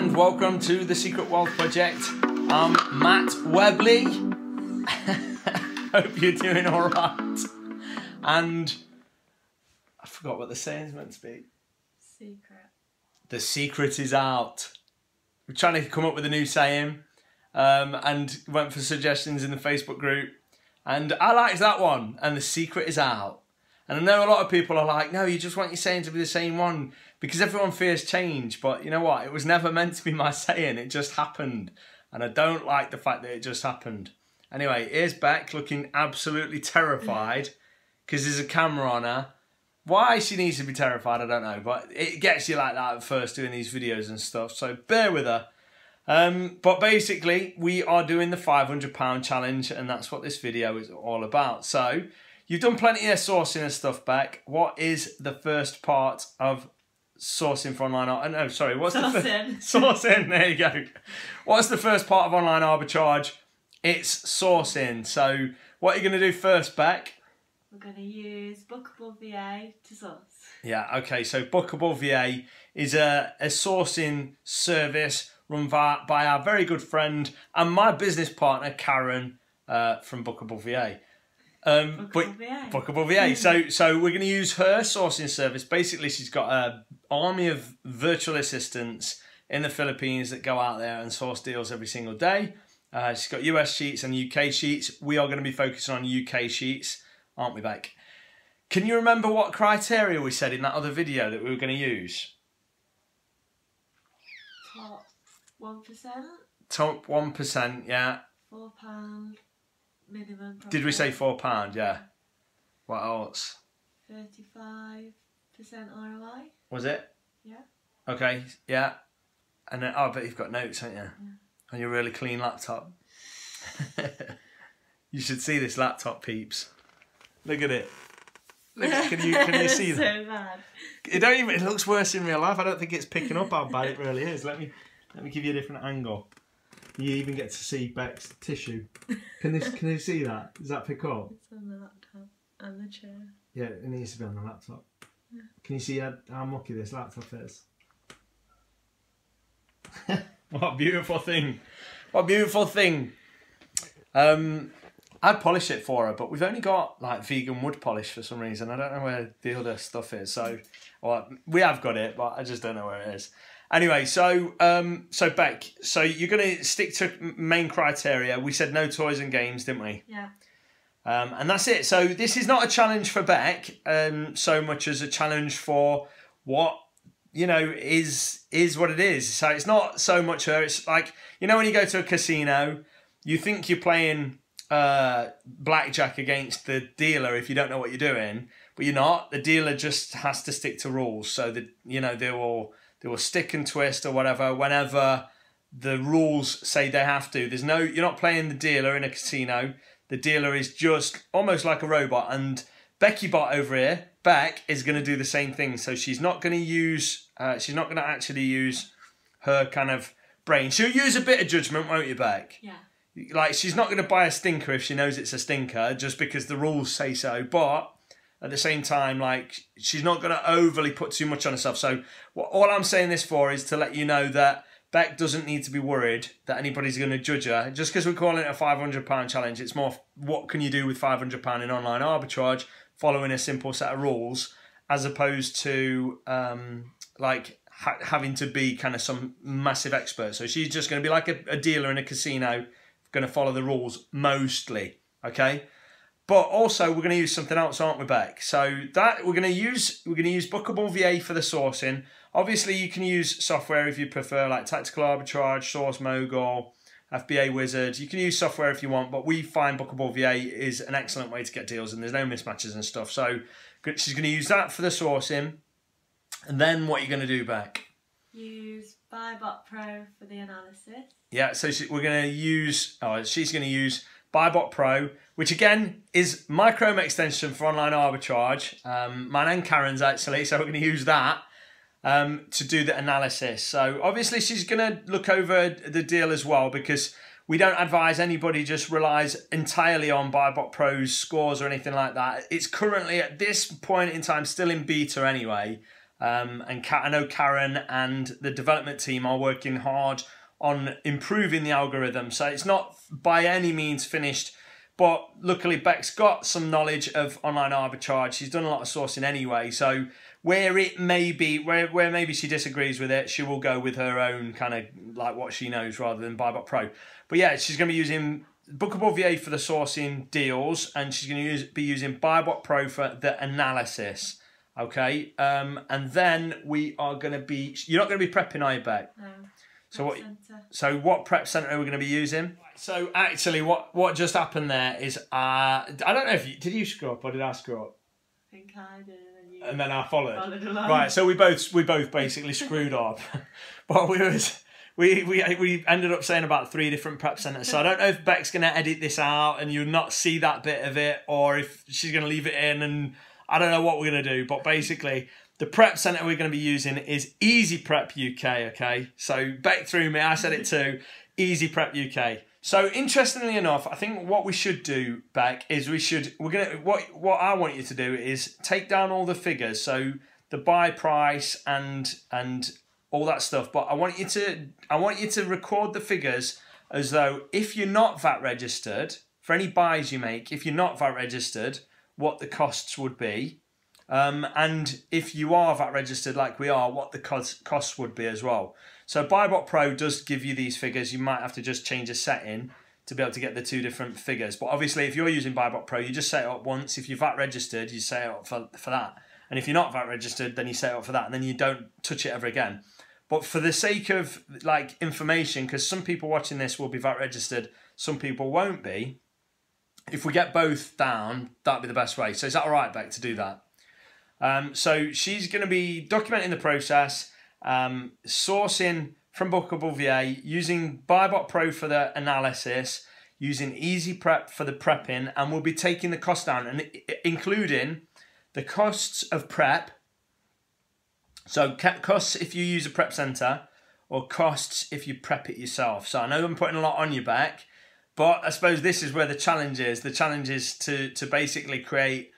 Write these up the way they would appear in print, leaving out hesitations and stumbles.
and welcome to the Secret Wealth Project. I'm Matt Webley. Hope you're doing all right. And I forgot what the saying's meant to be. Secret. The secret is out. We're trying to come up with a new saying, and went for suggestions in the Facebook group. And I liked that one. And the secret is out. And I know a lot of people are like, no, you just want your saying to be the same one because everyone fears change. But you know what? It was never meant to be my saying. It just happened. And I don't like the fact that it just happened. Anyway, here's Beck looking absolutely terrified because there's a camera on her. Why she needs to be terrified, I don't know. But it gets you like that at first doing these videos and stuff. So bear with her. But basically, we are doing the £500 challenge. And that's what this video is all about. So you've done plenty of sourcing and stuff, Beck. What is the first part of sourcing for online? No, sorry. What's sourcing? Sourcing. There you go. What's the first part of online arbitrage? It's sourcing. So what are you going to do first, Beck? We're going to use Bookable VA to source. Yeah. Okay. So Bookable VA is a sourcing service run by our very good friend and my business partner Karen from Bookable VA. Bookable VA. So we're going to use her sourcing service. Basically, she's got an army of virtual assistants in the Philippines that go out there and source deals every single day. She's got US sheets and UK sheets. We are going to be focusing on UK sheets, aren't we, Beck? Can you remember what criteria we said in that other video that we were going to use? Top 1%. Top 1%, yeah. £4 minimum profit. Did we say £4? Yeah. What else? 35% ROI. Was it? Yeah. Okay, yeah. And then, I bet you've got notes, haven't you? Yeah. On your really clean laptop. You should see this laptop, peeps. Look at it. Look, can you see that? So bad. It looks worse in real life. I don't think it's picking up how bad it really is. Let me give you a different angle. You even get to see Beck's tissue. Can you see that? Does that pick up? It's on the laptop and the chair. Yeah, it needs to be on the laptop. Yeah. Can you see how mucky this laptop is? What a beautiful thing. What a beautiful thing. I'd polish it for her, but we've only got like vegan wood polish for some reason. I don't know where the other stuff is. So, well, we have got it, but I just don't know where it is. Anyway, so Beck, so you're going to stick to main criteria. We said no toys and games, didn't we? Yeah. And that's it. So this is not a challenge for Beck so much as a challenge for what, you know, is what it is. So it's not so much her. It's like, you know, when you go to a casino, you think you're playing blackjack against the dealer if you don't know what you're doing, but you're not. The dealer just has to stick to rules. So that, you know, they will stick and twist or whatever whenever the rules say they have to. You're not playing the dealer in a casino. The dealer is just almost like a robot. And Becky Bot over here, Beck, is going to do the same thing. So she's not going to actually use her kind of brain. She'll use a bit of judgment, won't you, Beck? Yeah. Like, she's not going to buy a stinker if she knows it's a stinker just because the rules say so. But at the same time, like, she's not going to overly put too much on herself. So all I'm saying this for is to let you know that Beck doesn't need to be worried that anybody's going to judge her. Just because we're calling it a £500 challenge, it's more what can you do with £500 in online arbitrage following a simple set of rules as opposed to having to be kind of some massive expert. So she's just going to be like a dealer in a casino, going to follow the rules mostly, okay? But also we're going to use something else, aren't we, Beck? So that we're going to use Bookable VA for the sourcing. Obviously, you can use software if you prefer, like Tactical Arbitrage, Source Mogul, FBA Wizard. You can use software if you want, but we find Bookable VA is an excellent way to get deals, and there's no mismatches and stuff. So she's going to use that for the sourcing. And then what are you going to do, Beck? Use BuyBot Pro for the analysis. Yeah, so she's going to use BuyBot Pro, which again is my Chrome extension for online arbitrage. Mine and Karen's actually, so we're going to use that to do the analysis. So obviously she's going to look over the deal as well because we don't advise anybody just relies entirely on BuyBot Pro's scores or anything like that. It's currently at this point in time still in beta anyway. And I know Karen and the development team are working hard on improving the algorithm. So it's not by any means finished. But luckily, Beck's got some knowledge of online arbitrage. She's done a lot of sourcing anyway. So where maybe she disagrees with it, she will go with her own kind of like what she knows rather than Buybot Pro. But yeah, she's going to be using Bookable VA for the sourcing deals, and she's going to be using Buybot Pro for the analysis. Okay, and then we are going to be. You're not going to be prepping, are you, Beck? No. So what prep center are we going to be using? So actually, what just happened there is I don't know if did you screw up or did I screw up? I think I did, and then I followed along. Right, so we both basically screwed up. But we ended up saying about 3 different prep centers. So I don't know if Beck's going to edit this out and you'll not see that bit of it, or if she's going to leave it in, and I don't know what we're going to do. But basically, the prep center we're going to be using is Easy Prep UK. Okay, so Beck threw me. I said it too. Easy Prep UK. So interestingly enough, I think what we should do, Beck, is what I want you to do is take down all the figures, so the buy price and all that stuff. But I want you to record the figures as though if you're not VAT registered, for any buys you make, if you're not VAT registered, what the costs would be. And if you are VAT registered like we are, what the costs would be as well. So Buybot Pro does give you these figures. You might have to just change a setting to be able to get the 2 different figures. But obviously, if you're using Buybot Pro, you just set it up once. If you're VAT registered, you set it up for that. And if you're not VAT registered, then you set it up for that. And then you don't touch it ever again. But for the sake of like information, because some people watching this will be VAT registered, some people won't be. If we get both down, that'd be the best way. So is that all right, Beck, to do that? So she's going to be documenting the process, sourcing from Bookable VA, using Buybot Pro for the analysis, using Easy Prep for the prepping, and we'll be taking the cost down, and including the costs of prep. So costs if you use a prep center, or costs if you prep it yourself. So I know I'm putting a lot on you, Beck, but I suppose this is where the challenge is. The challenge is to basically create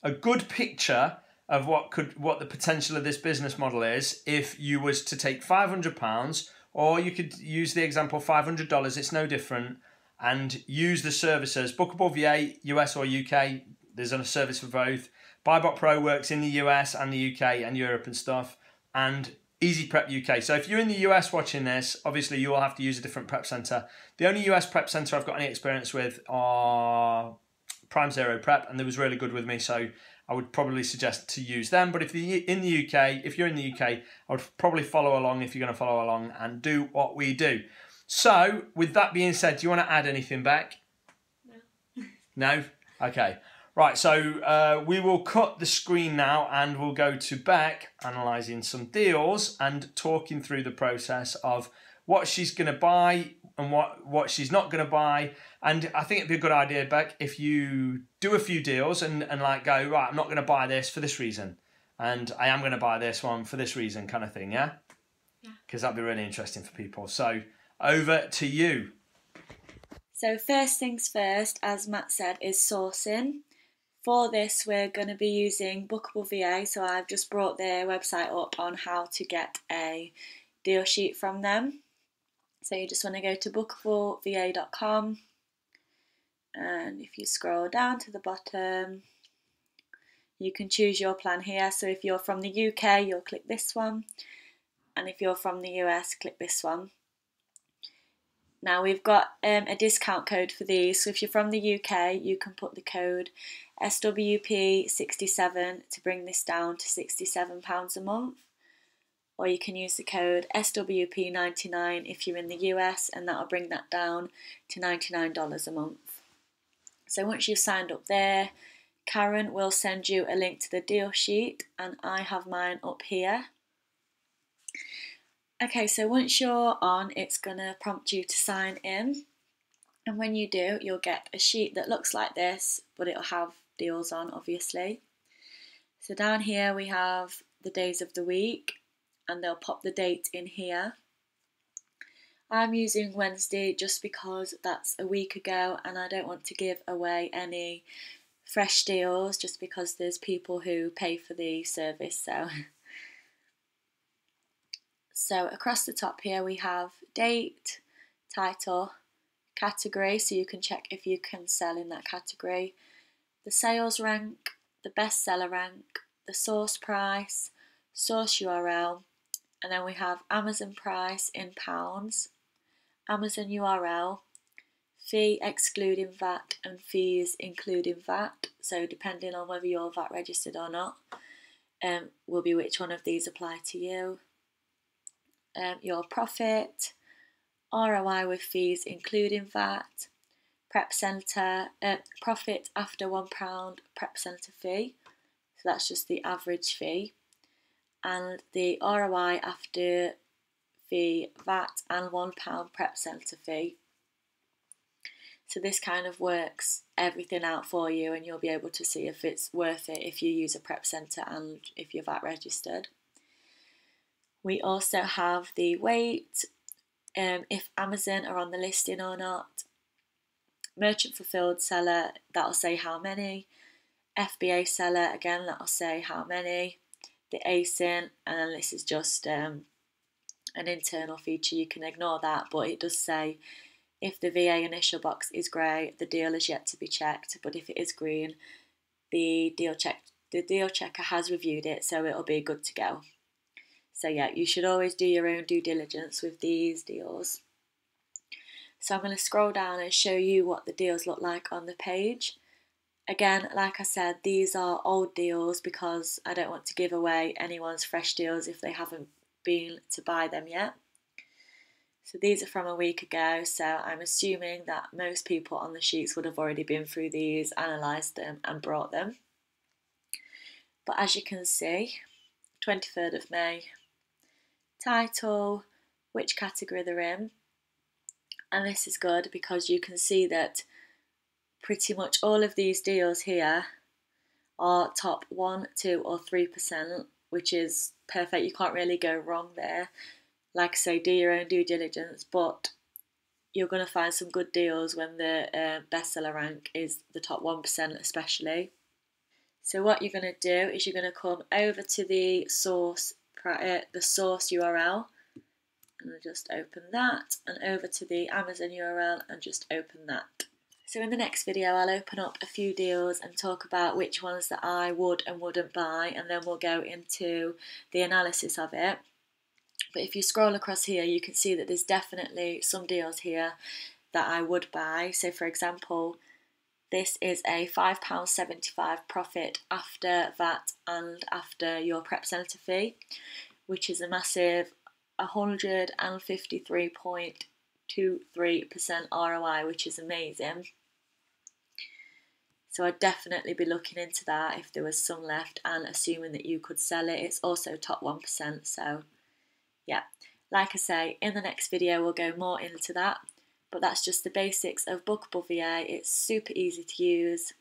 a good picture of what the potential of this business model is if you was to take £500, or you could use the example $500, it's no different, and use the services. Bookable VA, US or UK, there's a service for both. Buybot Pro works in the US and the UK and Europe and stuff, and Easy Prep UK. So if you're in the US watching this, obviously you will have to use a different prep center. The only US prep center I've got any experience with are Prime Zero Prep, and they was really good with me, so I would probably suggest to use them. But if you're in the UK, I would probably follow along if you're going to follow along and do what we do. So, with that being said, do you want to add anything back? No. No? Okay. Right, so we will cut the screen now and we'll go to Beck analysing some deals and talking through the process of what she's going to buy and what she's not going to buy. And I think it'd be a good idea, Beck, if you do a few deals and like go, right, I'm not going to buy this for this reason, and I am going to buy this one for this reason, kind of thing, yeah? Yeah. Because that'd be really interesting for people. So over to you. So first things first, as Matt said, is sourcing. For this, we're going to be using Bookable VA. So I've just brought their website up on how to get a deal sheet from them. So you just want to go to bookable.va.com, and if you scroll down to the bottom, you can choose your plan here. So if you're from the UK, you'll click this one, and if you're from the US, click this one. Now we've got a discount code for these, so if you're from the UK, you can put the code SWP67 to bring this down to £67 a month. Or you can use the code SWP99 if you're in the US, and that'll bring that down to $99 a month. So once you've signed up there, Karen will send you a link to the deal sheet, and I have mine up here. Okay, so once you're on, it's going to prompt you to sign in. And when you do, you'll get a sheet that looks like this, but it'll have deals on, obviously. So down here we have the days of the week, and they'll pop the date in here. I'm using Wednesday just because that's a week ago, and I don't want to give away any fresh deals just because there's people who pay for the service. So So across the top here we have date, title, category, so you can check if you can sell in that category, the sales rank, the bestseller rank, the source price, source URL, and then we have Amazon price in pounds, Amazon URL, fee excluding VAT and fees including VAT, so depending on whether you're VAT registered or not, will be which one of these apply to you. Your profit, ROI with fees including VAT, prep centre, profit after £1 prep centre fee, so that's just the average fee, and the ROI after fee, VAT and £1 prep centre fee. So this kind of works everything out for you, and you'll be able to see if it's worth it if you use a prep centre and if you're VAT registered. We also have the weight, if Amazon are on the listing or not, merchant fulfilled seller, that'll say how many, FBA seller, again that'll say how many, the ASIN, and then this is just an internal feature, you can ignore that, but it does say if the VA initial box is grey, the deal is yet to be checked, but if it is green, the deal checker has reviewed it, so it'll be good to go. So yeah, you should always do your own due diligence with these deals. So I'm going to scroll down and show you what the deals look like on the page. Again, like I said, these are old deals because I don't want to give away anyone's fresh deals if they haven't been to buy them yet. So these are from a week ago, so I'm assuming that most people on the sheets would have already been through these, analysed them and brought them. But as you can see, 23rd of May, title, which category they're in, and this is good because you can see that pretty much all of these deals here are top 1, 2 or 3%, which is perfect, you can't really go wrong there. Like I say, do your own due diligence, but you're going to find some good deals when the bestseller rank is the top 1% especially. So what you're going to do is you're going to come over to the source URL, and I'll just open that, and over to the Amazon URL and just open that. So in the next video I'll open up a few deals and talk about which ones that I would and wouldn't buy, and then we'll go into the analysis of it. But if you scroll across here, you can see that there's definitely some deals here that I would buy. So for example, this is a £5.75 profit after VAT and after your prep centre fee, which is a massive 153.23% ROI, which is amazing. So I'd definitely be looking into that if there was some left, and assuming that you could sell it. It's also top 1%, so yeah, like I say, in the next video we'll go more into that, but that's just the basics of Bookable VA. It's super easy to use.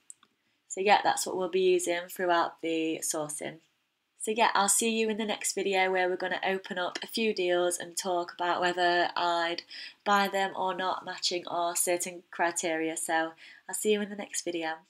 So yeah, that's what we'll be using throughout the sourcing. So yeah, I'll see you in the next video where we're going to open up a few deals and talk about whether I'd buy them or not, matching our certain criteria. So I'll see you in the next video.